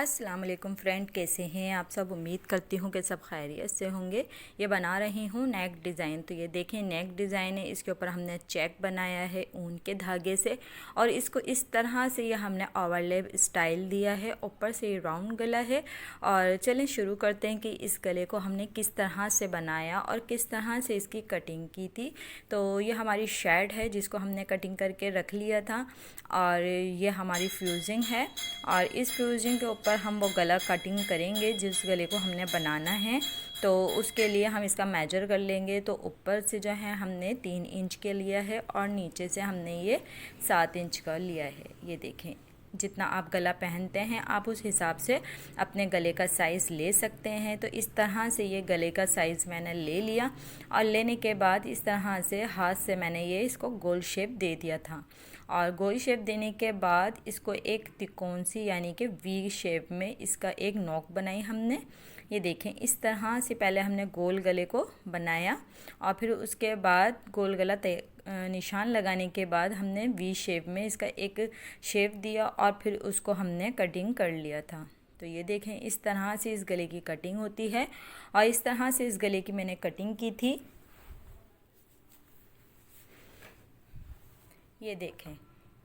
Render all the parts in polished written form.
अस्सलाम वालेकुम फ्रेंड, कैसे हैं आप सब। उम्मीद करती हूँ कि सब खैरियत से होंगे। ये बना रही हूँ नेक डिज़ाइन। तो ये देखें नेक डिज़ाइन है, इसके ऊपर हमने चेक बनाया है ऊन के धागे से और इसको इस तरह से ये हमने ओवरलैप स्टाइल दिया है। ऊपर से ये राउंड गला है। और चलें शुरू करते हैं कि इस गले को हमने किस तरह से बनाया और किस तरह से इसकी कटिंग की थी। तो ये हमारी शर्ट है जिसको हमने कटिंग करके रख लिया था और ये हमारी फ्यूजिंग है और इस फ्यूजिंग के ऊपर हम वो गला कटिंग करेंगे जिस गले को हमने बनाना है। तो उसके लिए हम इसका मेजर कर लेंगे। तो ऊपर से जो है हमने 3 इंच के लिया है और नीचे से हमने ये 7 इंच का लिया है। ये देखें, जितना आप गला पहनते हैं आप उस हिसाब से अपने गले का साइज़ ले सकते हैं। तो इस तरह से ये गले का साइज़ मैंने ले लिया और लेने के बाद इस तरह से हाथ से मैंने ये इसको गोल शेप दे दिया था। और गोल शेप देने के बाद इसको एक तिकोन सी यानी कि वी शेप में इसका एक नोक बनाई हमने। ये देखें, इस तरह से पहले हमने गोल गले को बनाया और फिर उसके बाद गोल गला निशान लगाने के बाद हमने वी शेप में इसका एक शेप दिया और फिर उसको हमने कटिंग कर लिया था। तो ये देखें, इस तरह से इस गले की कटिंग होती है और इस तरह से इस गले की मैंने कटिंग की थी। ये देखें,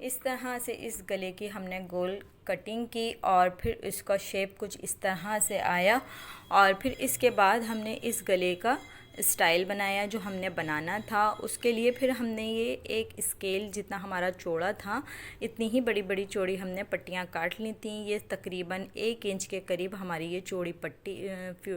इस तरह से इस गले की हमने गोल कटिंग की और फिर इसका शेप कुछ इस तरह से आया और फिर इसके बाद हमने इस गले का स्टाइल बनाया जो हमने बनाना था। उसके लिए फिर हमने ये एक स्केल जितना हमारा चौड़ा था इतनी ही बड़ी बड़ी चौड़ी हमने पट्टियाँ काट ली थी। ये तकरीबन 1 इंच के करीब हमारी ये चौड़ी पट्टी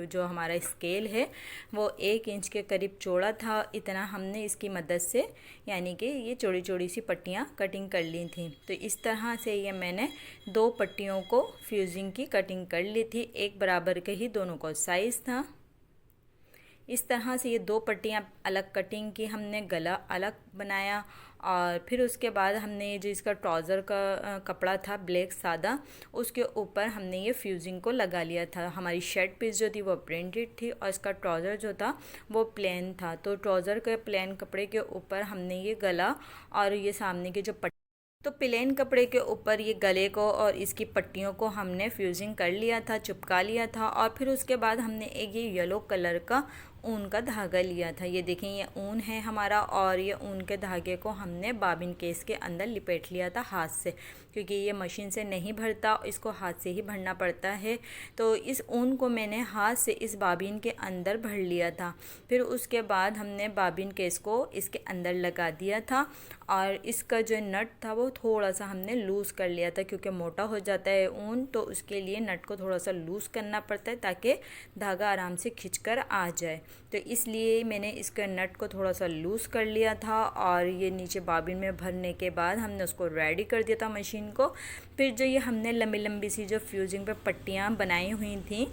जो हमारा स्केल है वो 1 इंच के करीब चौड़ा था। इतना हमने इसकी मदद से यानी कि ये चौड़ी चौड़ी सी पट्टियाँ कटिंग कर ली थी। तो इस तरह से ये मैंने 2 पट्टियों को फ्यूजिंग की कटिंग कर ली थी। एक बराबर के ही दोनों को साइज़ था। इस तरह से ये 2 पट्टियाँ अलग कटिंग की हमने, गला अलग बनाया और फिर उसके बाद हमने ये जो इसका ट्राउज़र का कपड़ा था ब्लैक सादा, उसके ऊपर हमने ये फ्यूजिंग को लगा लिया था। हमारी शर्ट पीस जो थी वो प्रिंटेड थी और इसका ट्राउज़र जो था वो प्लेन था। तो ट्राउज़र के प्लेन कपड़े के ऊपर हमने ये गला और ये सामने के जो तो प्लेन कपड़े के ऊपर ये गले को और इसकी पट्टियों को हमने फ्यूजिंग कर लिया था, चिपका लिया था और फिर उसके बाद हमने एक ये येलो कलर का ऊन का धागा लिया था। ये देखें, ये ऊन है हमारा और ये ऊन के धागे को हमने बाबिन केस के अंदर लिपेट लिया था हाथ से, क्योंकि ये मशीन से नहीं भरता, इसको हाथ से ही भरना पड़ता है। तो इस ऊन को मैंने हाथ से इस बाबिन के अंदर भर लिया था। फिर उसके बाद हमने बाबिन केस को इसके अंदर लगा दिया था और इसका जो नट था वो थोड़ा सा हमने लूज़ कर लिया था, क्योंकि मोटा हो जाता है ऊन तो उसके लिए नट को थोड़ा सा लूज़ करना पड़ता है ताकि धागा आराम से खिंचकर आ जाए। तो इसलिए मैंने इसका नट को थोड़ा सा लूज़ कर लिया था और ये नीचे बाबिन में भरने के बाद हमने उसको रेडी कर दिया था मशीन को। फिर जो ये हमने लंबी लंबी सी जो फ्यूजिंग पे पट्टियाँ बनाई हुई थी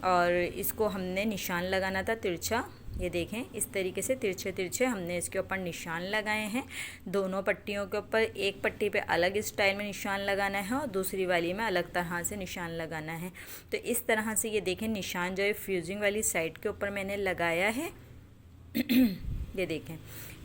और इसको हमने निशान लगाना था तिरछा। ये देखें, इस तरीके से तिरछे तिरछे हमने इसके ऊपर निशान लगाए हैं। दोनों पट्टियों के ऊपर एक पट्टी पे अलग स्टाइल में निशान लगाना है और दूसरी वाली में अलग तरह से निशान लगाना है। तो इस तरह से ये देखें, निशान जो है फ्यूजिंग वाली साइड के ऊपर मैंने लगाया है। ये देखें,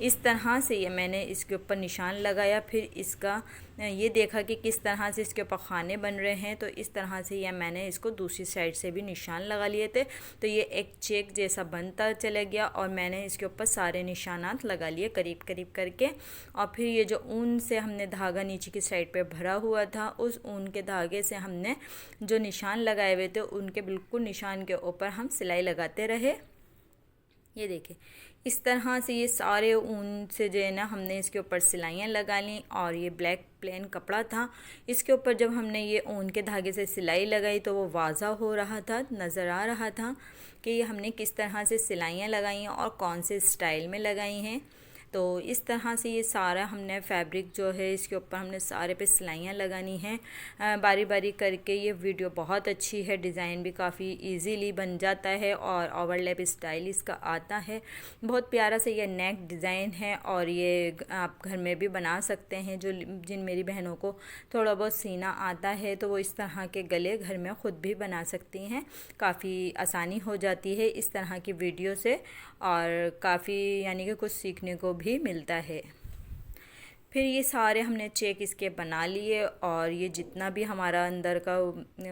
इस तरह से ये मैंने इसके ऊपर निशान लगाया। फिर इसका ये देखा कि किस तरह से इसके ऊपर खाने बन रहे हैं, तो इस तरह से ये मैंने इसको दूसरी साइड से भी निशान लगा लिए थे। तो ये एक चेक जैसा बनता चला गया और मैंने इसके ऊपर सारे निशानात लगा लिए करीब करीब करके। और फिर ये जो ऊन से हमने धागा नीचे की साइड पे भरा हुआ था, उस ऊन के धागे से हमने जो निशान लगाए हुए थे उनके बिल्कुल निशान के ऊपर हम सिलाई लगाते रहे। ये देखें, इस तरह से ये सारे ऊन से जो है ना हमने इसके ऊपर सिलाइयाँ लगा ली। और ये ब्लैक प्लेन कपड़ा था, इसके ऊपर जब हमने ये ऊन के धागे से सिलाई लगाई तो वो वाज़ा हो रहा था, नज़र आ रहा था कि ये हमने किस तरह से सिलाइयाँ लगाई हैं और कौन से स्टाइल में लगाई हैं। तो इस तरह से ये सारा हमने फैब्रिक जो है इसके ऊपर हमने सारे पे सिलाइयाँ लगानी हैं बारी बारी करके। ये वीडियो बहुत अच्छी है, डिज़ाइन भी काफ़ी इजीली बन जाता है और ओवरलैप स्टाइल इसका आता है। बहुत प्यारा सा ये नेक डिज़ाइन है और ये आप घर में भी बना सकते हैं। जिन मेरी बहनों को थोड़ा बहुत सीना आता है तो वो इस तरह के गले घर में ख़ुद भी बना सकती हैं। काफ़ी आसानी हो जाती है इस तरह की वीडियो से और काफ़ी यानी कि कुछ सीखने को भी मिलता है। फिर ये सारे हमने चेक इसके बना लिए और ये जितना भी हमारा अंदर का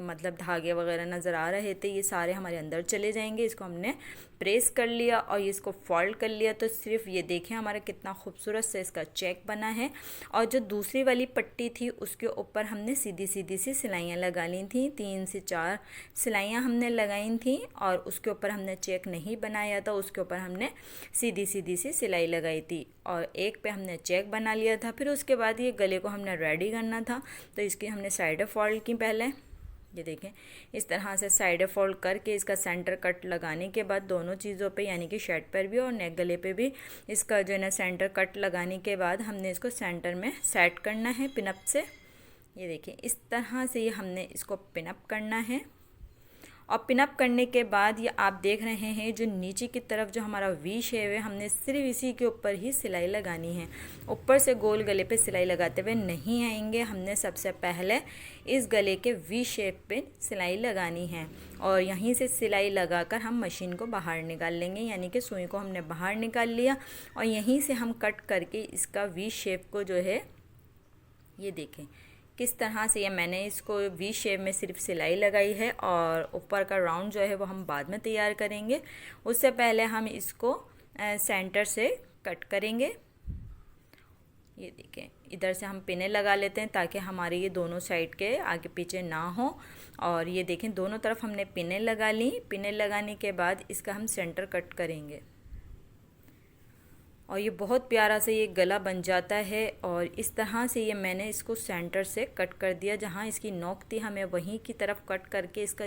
मतलब धागे वगैरह नज़र आ रहे थे ये सारे हमारे अंदर चले जाएंगे। इसको हमने प्रेस कर लिया और इसको फोल्ड कर लिया तो सिर्फ ये देखें हमारा कितना खूबसूरत से इसका चेक बना है। और जो दूसरी वाली पट्टी थी उसके ऊपर हमने सीधी सीधी सी सिलाइयाँ लगा ली थी, 3 से 4 सिलाइयाँ हमने लगाई थी और उसके ऊपर हमने चेक नहीं बनाया था, उसके ऊपर हमने सीधी सीधी सी सिलाई लगाई थी और एक पे हमने चेक बना लिया था। फिर उसके बाद ये गले को हमने रेडी करना था तो इसकी हमने साइडें फोल्ड की पहले। ये देखें इस तरह से साइडें फोल्ड करके इसका सेंटर कट लगाने के बाद दोनों चीज़ों पे यानी कि शर्ट पर भी और नेक गले पे भी इसका जो है ना सेंटर कट लगाने के बाद हमने इसको सेंटर में सेट करना है पिनअप से। ये देखें इस तरह से ये हमने इसको पिनअप करना है और पिनअप करने के बाद ये आप देख रहे हैं जो नीचे की तरफ जो हमारा वी शेप है हमने सिर्फ इसी के ऊपर ही सिलाई लगानी है, ऊपर से गोल गले पे सिलाई लगाते हुए नहीं आएंगे। हमने सबसे पहले इस गले के वी शेप पे सिलाई लगानी है और यहीं से सिलाई लगाकर हम मशीन को बाहर निकाल लेंगे, यानी कि सुई को हमने बाहर निकाल लिया और यहीं से हम कट करके इसका वी शेप को जो है ये देखें किस तरह से ये मैंने इसको वी शेप में सिर्फ सिलाई लगाई है और ऊपर का राउंड जो है वो हम बाद में तैयार करेंगे। उससे पहले हम इसको सेंटर से कट करेंगे। ये देखें इधर से हम पिने लगा लेते हैं ताकि हमारे ये दोनों साइड के आगे पीछे ना हो। और ये देखें दोनों तरफ हमने पिने लगा ली। पिने लगाने के बाद इसका हम सेंटर कट करेंगे और ये बहुत प्यारा से ये गला बन जाता है। और इस तरह से ये मैंने इसको सेंटर से कट कर दिया, जहाँ इसकी नोक थी हमें वहीं की तरफ कट करके इसका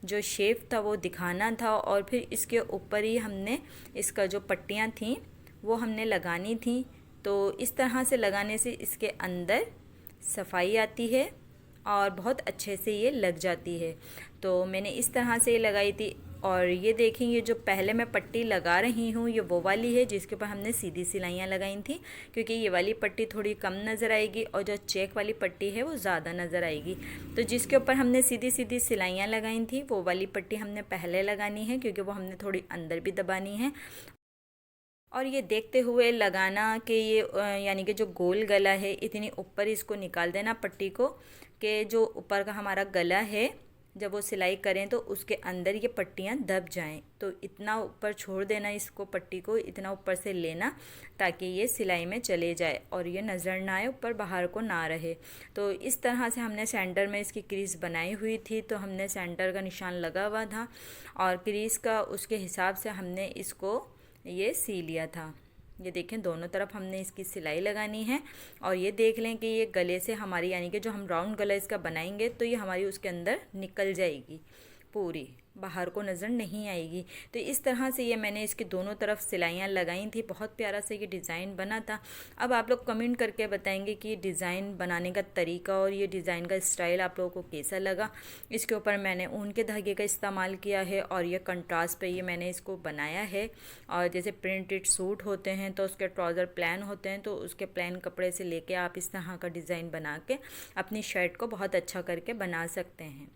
जो शेप था वो दिखाना था। और फिर इसके ऊपर ही हमने इसका जो पट्टियाँ थीं वो हमने लगानी थी। तो इस तरह से लगाने से इसके अंदर सफाई आती है और बहुत अच्छे से ये लग जाती है। तो मैंने इस तरह से ये लगाई थी। और ये देखें ये जो पहले मैं पट्टी लगा रही हूँ ये वो वाली है जिसके ऊपर हमने सीधी सिलाइयाँ लगाई थी, क्योंकि ये वाली पट्टी थोड़ी कम नज़र आएगी और जो चेक वाली पट्टी है वो ज़्यादा नज़र आएगी। तो जिसके ऊपर हमने सीधी सीधी सिलाइयाँ लगाई थी वो वाली पट्टी हमने पहले लगानी है, क्योंकि वो हमने थोड़ी अंदर भी दबानी है। और ये देखते हुए लगाना कि ये यानी कि जो गोल गला है इतनी ऊपर इसको निकाल देना पट्टी को, कि जो ऊपर का हमारा गला है जब वो सिलाई करें तो उसके अंदर ये पट्टियाँ दब जाएं। तो इतना ऊपर छोड़ देना इसको, पट्टी को इतना ऊपर से लेना ताकि ये सिलाई में चले जाए और ये नज़र ना आए, ऊपर बाहर को ना रहे। तो इस तरह से हमने सेंटर में इसकी क्रीज बनाई हुई थी, तो हमने सेंटर का निशान लगा हुआ था और क्रीज का उसके हिसाब से हमने इसको ये सी लिया था। ये देखें दोनों तरफ हमने इसकी सिलाई लगानी है और ये देख लें कि ये गले से हमारी यानी कि जो हम राउंड गला इसका बनाएंगे तो ये हमारी उसके अंदर निकल जाएगी, पूरी बाहर को नज़र नहीं आएगी। तो इस तरह से ये मैंने इसकी दोनों तरफ सिलाइयाँ लगाई थी। बहुत प्यारा से ये डिज़ाइन बना था। अब आप लोग कमेंट करके बताएंगे कि डिज़ाइन बनाने का तरीका और ये डिज़ाइन का स्टाइल आप लोगों को कैसा लगा। इसके ऊपर मैंने ऊन के धागे का इस्तेमाल किया है और ये कंट्रास्ट पे ये मैंने इसको बनाया है। और जैसे प्रिंटेड सूट होते हैं तो उसके ट्राउज़र प्लान होते हैं, तो उसके प्लान कपड़े से लेके आप इस तरह का डिज़ाइन बना के अपनी शर्ट को बहुत अच्छा करके बना सकते हैं।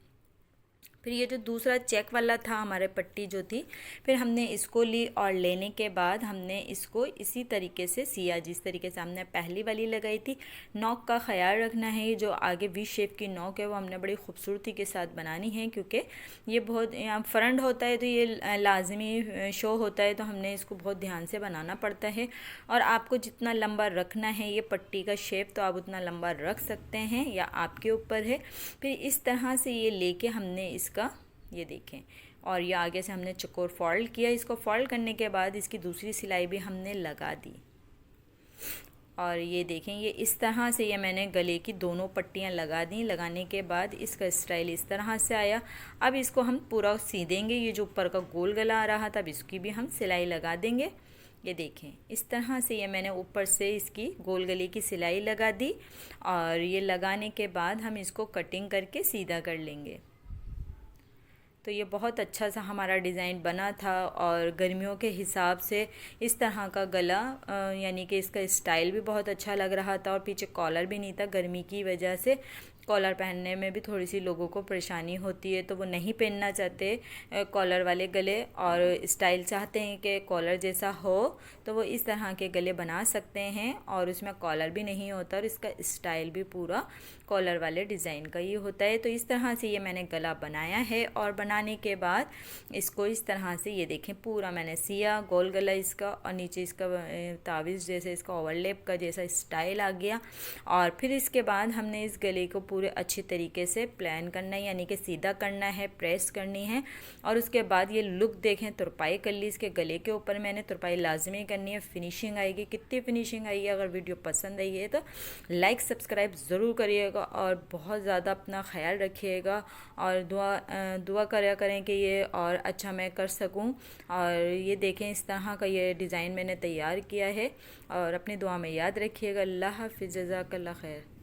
फिर ये जो दूसरा चेक वाला था हमारे पट्टी जो थी, फिर हमने इसको ली और लेने के बाद हमने इसको इसी तरीके से सिया जिस तरीके से हमने पहली वाली लगाई थी। नोक का ख्याल रखना है, जो आगे वी शेप की नोक है वो हमने बड़ी खूबसूरती के साथ बनानी है, क्योंकि ये बहुत यहाँ फ्रंट होता है तो ये लाजमी शो होता है, तो हमने इसको बहुत ध्यान से बनाना पड़ता है। और आपको जितना लंबा रखना है ये पट्टी का शेप तो आप उतना लंबा रख सकते हैं या आपके ऊपर है। फिर इस तरह से ये लेके हमने इसका ये देखें और ये आगे से हमने चकोर फोल्ड किया। इसको फोल्ड करने के बाद इसकी दूसरी सिलाई भी हमने लगा दी और ये देखें ये इस तरह से ये मैंने गले की दोनों पट्टियाँ लगा दी। लगाने के बाद इसका स्टाइल इस तरह से आया। अब इसको हम पूरा सी देंगे। ये जो ऊपर का गोल गला आ रहा था अब इसकी भी हम सिलाई लगा देंगे। ये देखें इस तरह से ये मैंने ऊपर से इसकी गोल गले की सिलाई लगा दी और ये लगाने के बाद हम इसको कटिंग करके सीधा कर लेंगे। तो ये बहुत अच्छा सा हमारा डिज़ाइन बना था और गर्मियों के हिसाब से इस तरह का गला यानी कि इसका स्टाइल भी बहुत अच्छा लग रहा था और पीछे कॉलर भी नहीं था गर्मी की वजह से। कॉलर पहनने में भी थोड़ी सी लोगों को परेशानी होती है, तो वो नहीं पहनना चाहते कॉलर वाले गले, और स्टाइल चाहते हैं कि कॉलर जैसा हो, तो वो इस तरह के गले बना सकते हैं। और उसमें कॉलर भी नहीं होता और इसका स्टाइल भी पूरा कॉलर वाले डिज़ाइन का ही होता है। तो इस तरह से ये मैंने गला बनाया है, और बनाने के बाद इसको इस तरह से ये देखें पूरा मैंने सिया गोल गला इसका, और नीचे इसका तावीज़ जैसे इसका ओवरलैप का जैसा स्टाइल आ गया। और फिर इसके बाद हमने इस गले को पूरे अच्छी तरीके से प्लान करना है, यानी कि सीधा करना है, प्रेस करनी है। और उसके बाद ये लुक देखें, तुरपाई कर ली इसके गले के ऊपर मैंने, तुरपाई लाजमी करनी है, फिनिशिंग आएगी। कितनी फिनिशिंग आई है, अगर वीडियो पसंद आई है तो लाइक सब्सक्राइब ज़रूर करिएगा, और बहुत ज़्यादा अपना ख्याल रखिएगा, और दुआ करा करें कि ये और अच्छा मैं कर सकूं। और ये देखें इस तरह का ये डिज़ाइन मैंने तैयार किया है, और अपनी दुआ में याद रखिएगा। अल्लाह हाफ़िज़, जज़ाकल्लाह खैर।